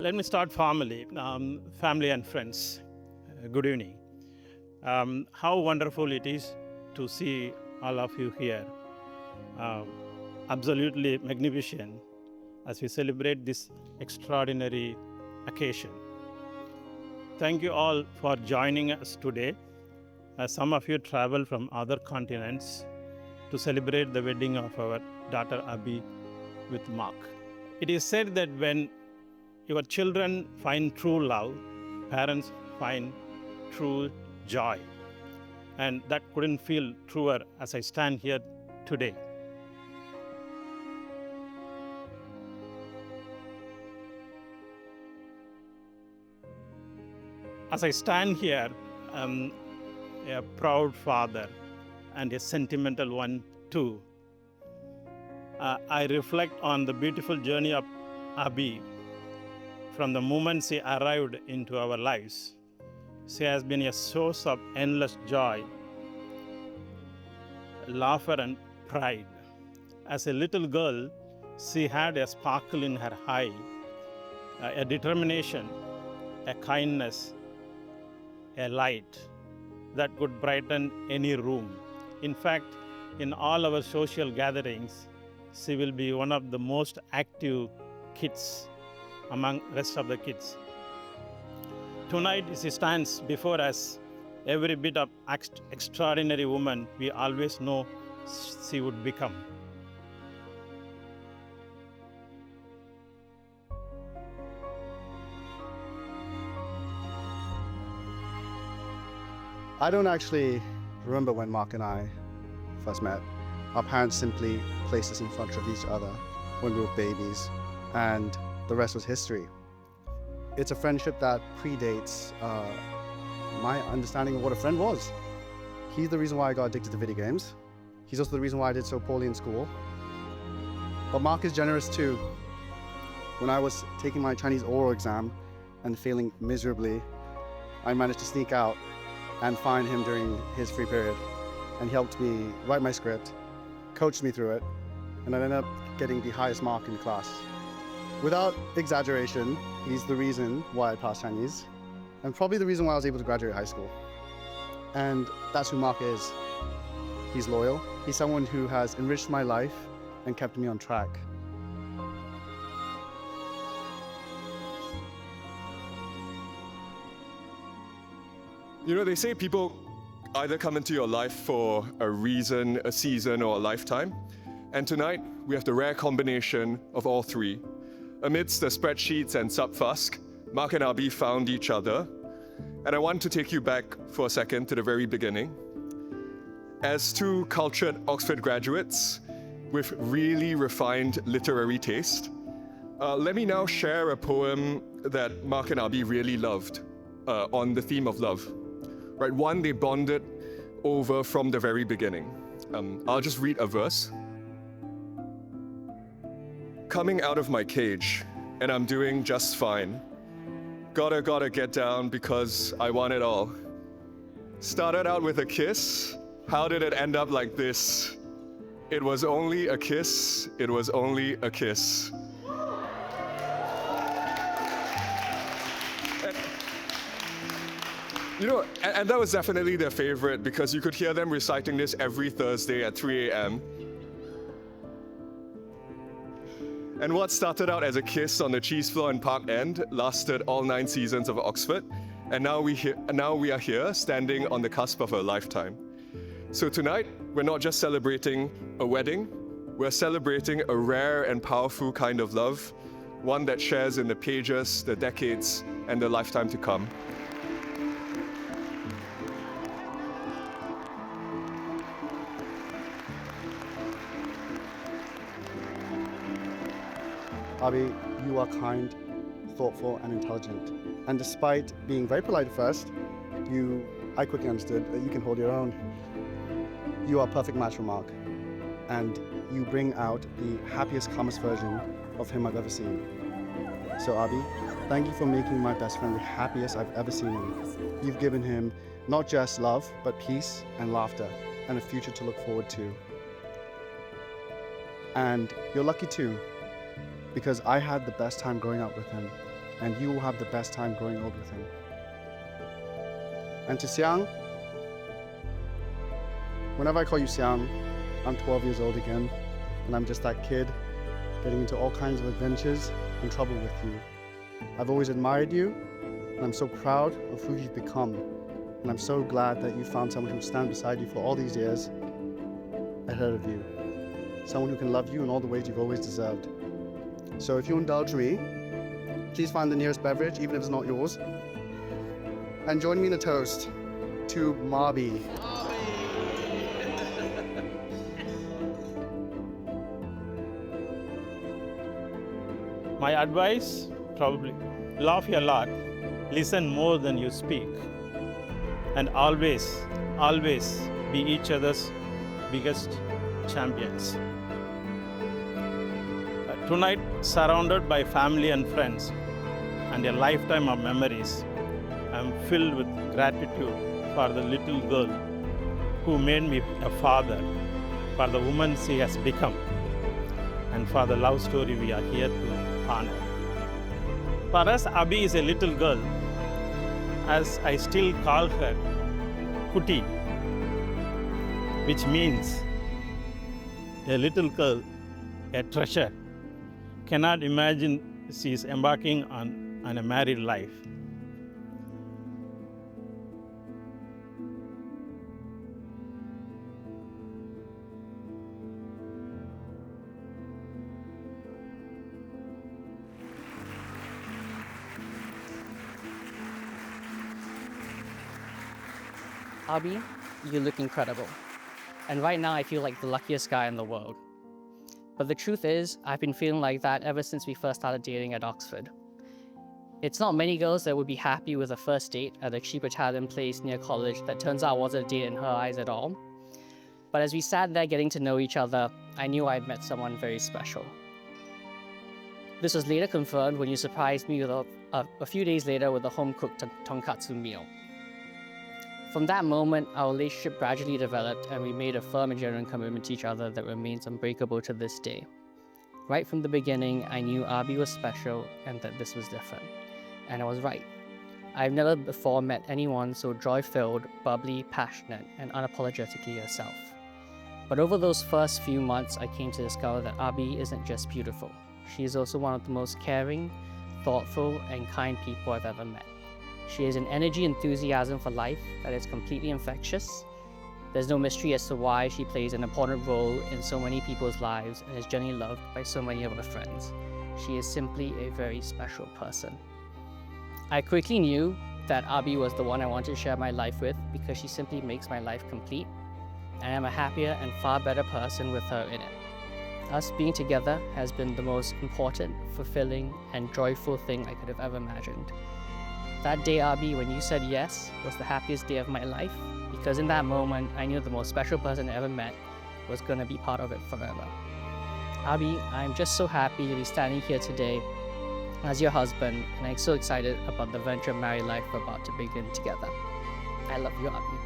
Let me start formally. Family and friends, good evening. How wonderful it is to see all of you here. Um, Absolutely magnificent as we celebrate this extraordinary occasion. Thank you all for joining us today, as some of you travel from other continents to celebrate the wedding of our daughter Abhi with Mark. It is said that when your children find true love, parents find true joy. And that couldn't feel truer as I stand here today. As I stand here, a proud father and a sentimental one too. I reflect on the beautiful journey of Abhi from the moment she arrived into our lives. She has been a source of endless joy, laughter, and pride. As a little girl, she had a sparkle in her eye, a determination, a kindness, a light that could brighten any room. In fact, in all our social gatherings, she will be one of the most active kids among rest of the kids. Tonight, she stands before us, every bit of extraordinary woman we always know she would become. I don't actually remember when Mark and I first met. Our parents simply placed us in front of each other when we were babies, and the rest was history. It's a friendship that predates my understanding of what a friend was. He's the reason why I got addicted to video games. He's also the reason why I did so poorly in school. But Mark is generous too. When I was taking my Chinese oral exam and failing miserably, I managed to sneak out and find him during his free period. And he helped me write my script, coached me through it, and I ended up getting the highest mark in class. Without exaggeration, he's the reason why I passed Chinese, and probably the reason why I was able to graduate high school. And that's who Mark is. He's loyal. He's someone who has enriched my life and kept me on track. You know, they say people either come into your life for a reason, a season, or a lifetime. And tonight, we have the rare combination of all three. Amidst the spreadsheets and subfusk, Mark and Abhi found each other. And I want to take you back for a second to the very beginning. As two cultured Oxford graduates with really refined literary taste, let me now share a poem that Mark and Abhi really loved on the theme of love. Right, one they bonded over from the very beginning. I'll just read a verse. Coming out of my cage, and I'm doing just fine. Gotta get down because I want it all. Started out with a kiss. How did it end up like this? It was only a kiss. It was only a kiss. You know, and that was definitely their favorite because you could hear them reciting this every Thursday at 3 a.m. And what started out as a kiss on the cheese floor in Park End lasted all 9 seasons of Oxford, and now we are here, standing on the cusp of a lifetime. So tonight, we're not just celebrating a wedding, we're celebrating a rare and powerful kind of love, one that shares in the pages, the decades, and the lifetime to come. Abhi, you are kind, thoughtful, and intelligent. And despite being very polite at first, I quickly understood that you can hold your own. You are a perfect match for Mark, and you bring out the happiest, calmest version of him I've ever seen. So Abhi, thank you for making my best friend the happiest I've ever seen him. You've given him not just love, but peace and laughter, and a future to look forward to. And you're lucky too, because I had the best time growing up with him. and you will have the best time growing old with him. And to Xiang, whenever I call you Xiang, I'm 12 years old again, and I'm just that kid getting into all kinds of adventures and trouble with you. I've always admired you, and I'm so proud of who you've become. And I'm so glad that you found someone who will stand beside you for all these years ahead of you. Someone who can love you in all the ways you've always deserved. So if you indulge me, please find the nearest beverage, even if it's not yours, and join me in a toast to Marby. My advice, probably, laugh a lot, listen more than you speak, and always be each other's biggest champions. Tonight, surrounded by family and friends and a lifetime of memories, I'm filled with gratitude for the little girl who made me a father, for the woman she has become, and for the love story we are here to honor. For us, Abhi is a little girl, as I still call her Kuti, which means a little girl, a treasure. Cannot imagine she is embarking on a married life. Abhi, you look incredible. And right now I feel like the luckiest guy in the world. But the truth is, I've been feeling like that ever since we first started dating at Oxford. It's not many girls that would be happy with a first date at a cheap Italian place near college that turns out wasn't a date in her eyes at all. But as we sat there getting to know each other, I knew I'd met someone very special. This was later confirmed when you surprised me with a few days later with a home-cooked tonkatsu meal. From that moment, our relationship gradually developed and we made a firm and genuine commitment to each other that remains unbreakable to this day. Right from the beginning, I knew Abhi was special and that this was different. And I was right. I've never before met anyone so joy-filled, bubbly, passionate, and unapologetically herself. But over those first few months, I came to discover that Abhi isn't just beautiful. She is also one of the most caring, thoughtful, and kind people I've ever met. She has an energy and enthusiasm for life that is completely infectious. There's no mystery as to why she plays an important role in so many people's lives and is genuinely loved by so many of her friends. She is simply a very special person. I quickly knew that Abhi was the one I wanted to share my life with because she simply makes my life complete, and I'm a happier and far better person with her in it. Us being together has been the most important, fulfilling, and joyful thing I could have ever imagined. That day, Abhi, when you said yes, was the happiest day of my life, because in that moment, I knew the most special person I ever met was going to be part of it forever. Abhi, I'm just so happy to be standing here today as your husband, and I'm so excited about the venture of married life we're about to begin together. I love you, Abhi.